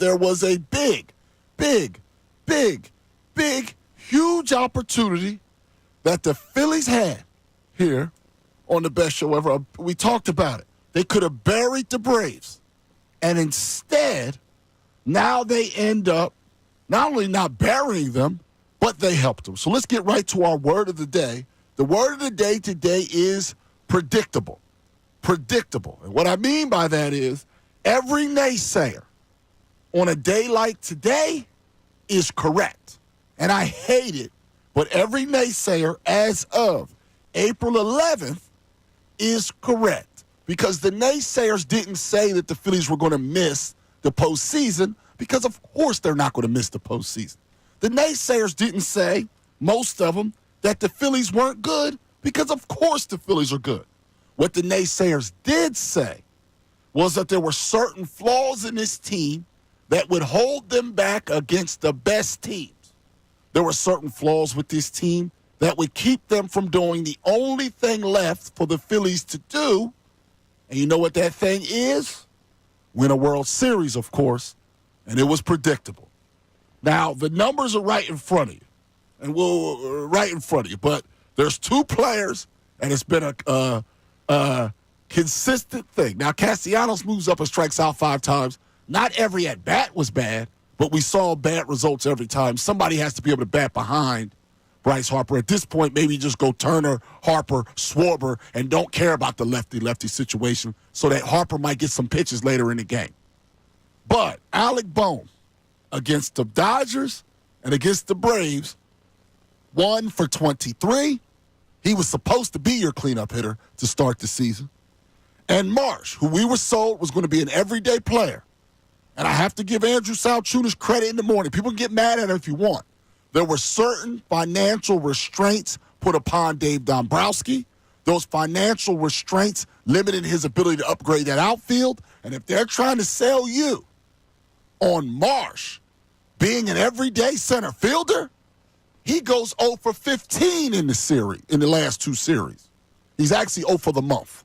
there was a big, huge opportunity that the Phillies had here on the best show ever. We talked about it. They could have buried the Braves. And instead, now they end up not only not burying them, but they helped them. So let's get right to our word of the day. The word of the day today is predictable. Predictable. And what I mean by that is every naysayer on a day like today is correct. And I hate it, but every naysayer as of April 11th is correct. Because the naysayers didn't say that the Phillies were going to miss the postseason, because of course they're not going to miss the postseason. The naysayers didn't say, most of them, that the Phillies weren't good, because of course the Phillies are good. What the naysayers did say was that there were certain flaws in this team that would hold them back against the best teams. There were certain flaws with this team that would keep them from doing the only thing left for the Phillies to do. And you know what that thing is? Win a World Series, of course. And it was predictable. Now, the numbers are right in front of you. And right in front of you. But there's two players, and it's been a consistent thing. Now, Castellanos moves up and strikes out 5 times. Not every at-bat was bad, but we saw bad results every time. Somebody has to be able to bat behind Bryce Harper. At this point, maybe just go Turner, Harper, Schwarber, and don't care about the lefty-lefty situation so that Harper might get some pitches later in the game. But Alec Bohm against the Dodgers and against the Braves, 1 for 23. He was supposed to be your cleanup hitter to start the season. And Marsh, who we were sold was going to be an everyday player. And I have to give Andrew Salciunas credit in the morning. People can get mad at him if you want. There were certain financial restraints put upon Dave Dombrowski. Those financial restraints limited his ability to upgrade that outfield. And if they're trying to sell you on Marsh being an everyday center fielder, he goes 0 for 15 in the last 2 series. He's actually 0 for the month.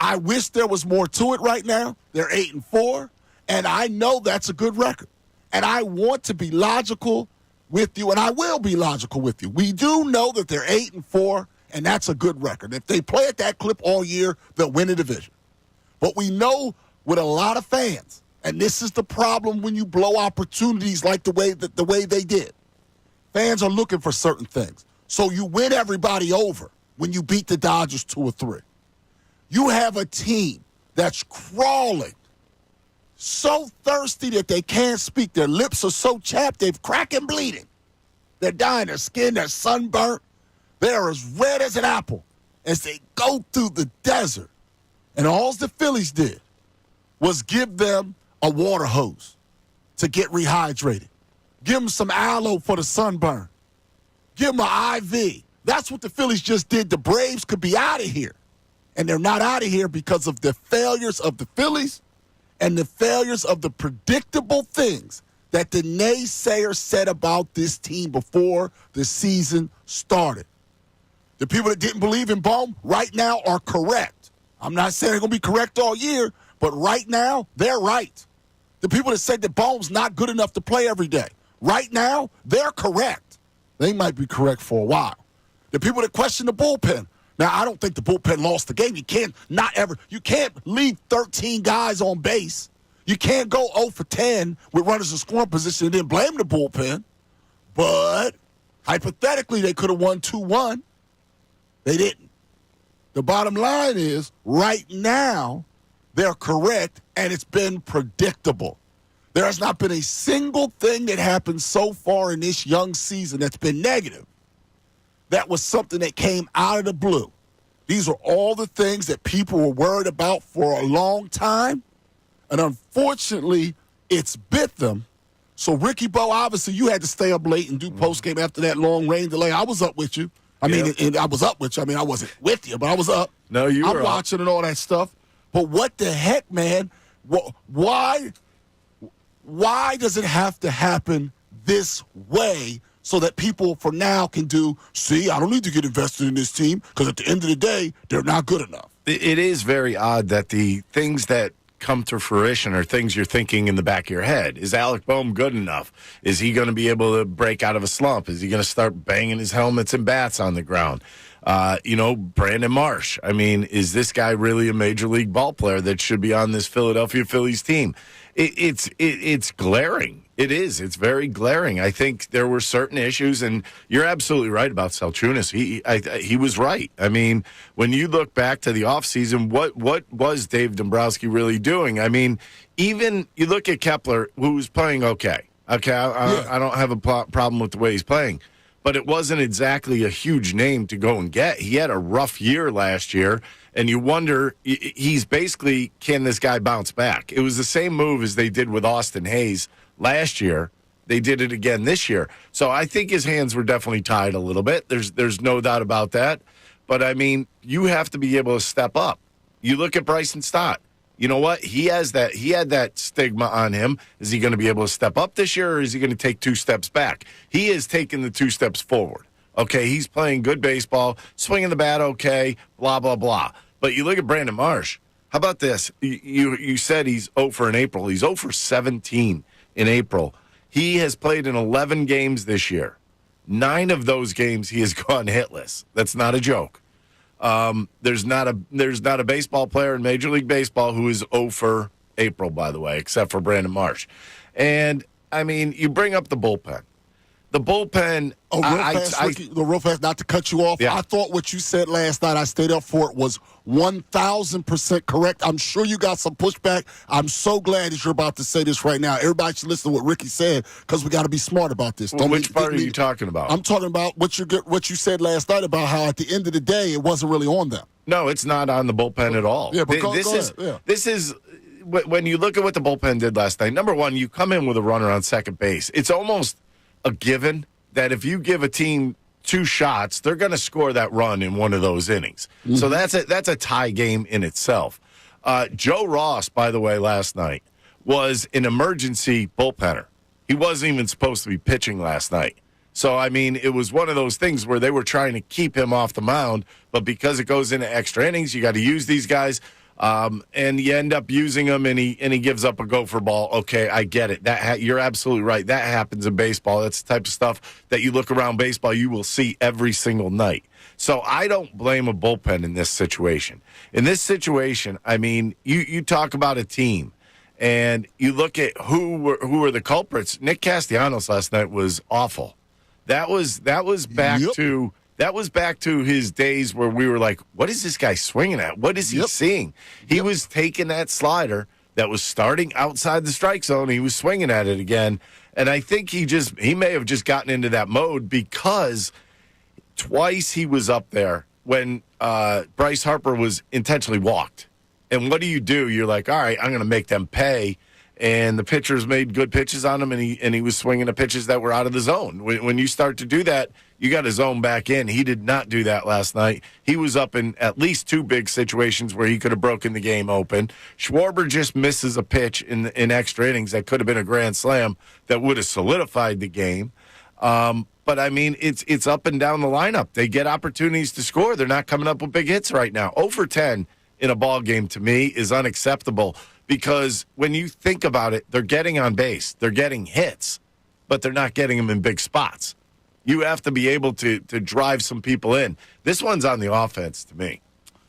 I wish there was more to it right now. They're 8-4, and I know that's a good record. And I want to be logical with you, and I will be logical with you. We do know that they're 8-4, and that's a good record. If they play at that clip all year, they'll win a division. But we know with a lot of fans, and this is the problem when you blow opportunities like the way they did. Fans are looking for certain things. So you win everybody over when you beat the Dodgers 2 or 3. You have a team that's crawling, so thirsty that they can't speak. Their lips are so chapped, they've cracked and bleeding. They're dying, their skin, they're sunburnt. They're as red as an apple as they go through the desert. And all the Phillies did was give them a water hose to get rehydrated. Give them some aloe for the sunburn. Give them an IV. That's what the Phillies just did. The Braves could be out of here. And they're not out of here because of the failures of the Phillies and the failures of the predictable things that the naysayers said about this team before the season started. The people that didn't believe in Bohm right now are correct. I'm not saying they're going to be correct all year, but right now, they're right. The people that said that Bohm's not good enough to play every day, right now, they're correct. They might be correct for a while. The people that question the bullpen, now, I don't think the bullpen lost the game. You can't leave 13 guys on base. You can't go 0 for 10 with runners in scoring position and then blame the bullpen. But hypothetically, they could have won 2-1. They didn't. The bottom line is, right now, they're correct, and it's been predictable. There has not been a single thing that happened so far in this young season that's been negative. That was something that came out of the blue. These are all the things that people were worried about for a long time. And unfortunately, it's bit them. So, Ricky Bo, obviously, you had to stay up late and do postgame after that long rain delay. I was up with you. I was up with you. I mean, I wasn't with you, but I was up. No, you were I'm watching and all that stuff. But what the heck, man? Why does it have to happen this way? So that people for now can I don't need to get invested in this team because at the end of the day, they're not good enough. It is very odd that the things that come to fruition are things you're thinking in the back of your head. Is Alec Boehm good enough? Is he going to be able to break out of a slump? Is he going to start banging his helmets and bats on the ground? Brandon Marsh. I mean, is this guy really a major league ball player that should be on this Philadelphia Phillies team? It's glaring. It is. It's very glaring. I think there were certain issues, and you're absolutely right about Salciunas. He was right. I mean, when you look back to the offseason, what was Dave Dombrowski really doing? I mean, even you look at Kepler, who was playing okay. Okay, I don't have a problem with the way he's playing. But it wasn't exactly a huge name to go and get. He had a rough year last year, and you wonder, he's basically, can this guy bounce back? It was the same move as they did with Austin Hayes last year. They did it again this year. So I think his hands were definitely tied a little bit. There's no doubt about that. But, I mean, you have to be able to step up. You look at Bryson Stott. You know what? He had that stigma on him. Is he going to be able to step up this year, or is he going to take 2 steps back? He has taken the 2 steps forward. Okay, he's playing good baseball, swinging the bat okay, blah, blah, blah. But you look at Brandon Marsh. How about this? You said he's 0 for in April. He's 0 for 17 in April. He has played in 11 games this year. 9 of those games he has gone hitless. That's not a joke. There's not a baseball player in Major League Baseball who is 0 for April, by the way, except for Brandon Marsh. And, I mean, you bring up the bullpen. The bullpen. Oh, real fast, not to cut you off. Yeah. I thought what you said last night, I stayed up for it, was 1,000% correct. I'm sure you got some pushback. I'm so glad that you're about to say this right now. Everybody should listen to what Ricky said, because we got to be smart about this. Well, which part are you talking about? I'm talking about what you said last night about how at the end of the day it wasn't really on them. No, it's not on the bullpen at all. Yeah, but this is when you look at what the bullpen did last night. Number one, you come in with a runner on second base. It's almost a given that if you give a team 2 shots, they're going to score that run in one of those innings. Mm-hmm. So that's a tie game in itself. Joe Ross, by the way, last night was an emergency bullpenner. He wasn't even supposed to be pitching last night. So, I mean, it was one of those things where they were trying to keep him off the mound, but because it goes into extra innings, you got to use these guys. And you end up using him, and he gives up a gopher ball. Okay, I get it. You're absolutely right. That happens in baseball. That's the type of stuff that you look around baseball, you will see every single night. So I don't blame a bullpen in this situation. In this situation, I mean, you talk about a team, and you look at who were the culprits. Nick Castellanos last night was awful. That was back to. That was back to his days where we were like, what is this guy swinging at? What is he seeing? He was taking that slider that was starting outside the strike zone. He was swinging at it again. And I think he may have just gotten into that mode because twice he was up there when Bryce Harper was intentionally walked. And what do? You're like, all right, I'm going to make them pay. And the pitchers made good pitches on him, and he was swinging the pitches that were out of the zone. When you start to do that, you got to zone back in. He did not do that last night. He was up in at least 2 big situations where he could have broken the game open. Schwarber just misses a pitch in extra innings that could have been a grand slam that would have solidified the game. But, I mean, it's up and down the lineup. They get opportunities to score. They're not coming up with big hits right now. 0 for 10 in a ball game, to me, is unacceptable. Because when you think about it, they're getting on base. They're getting hits, but they're not getting them in big spots. You have to be able to drive some people in. This one's on the offense to me.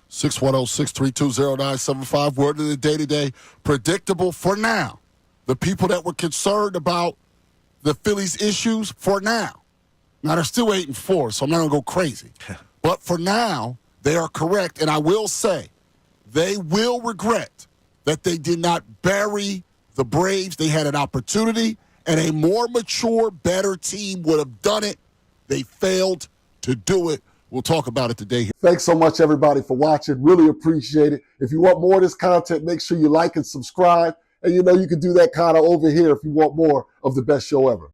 610-632-0975. Word of the day today. Predictable for now. The people that were concerned about the Phillies' issues for now. Now, they're still 8-4, so I'm not going to go crazy. But for now, they are correct. And I will say, they will regret that they did not bury the Braves. They had an opportunity, and a more mature, better team would have done it. They failed to do it. We'll talk about it today. Thanks so much, everybody, for watching. Really appreciate it. If you want more of this content, make sure you like and subscribe. And you can do that kind of over here if you want more of the best show ever.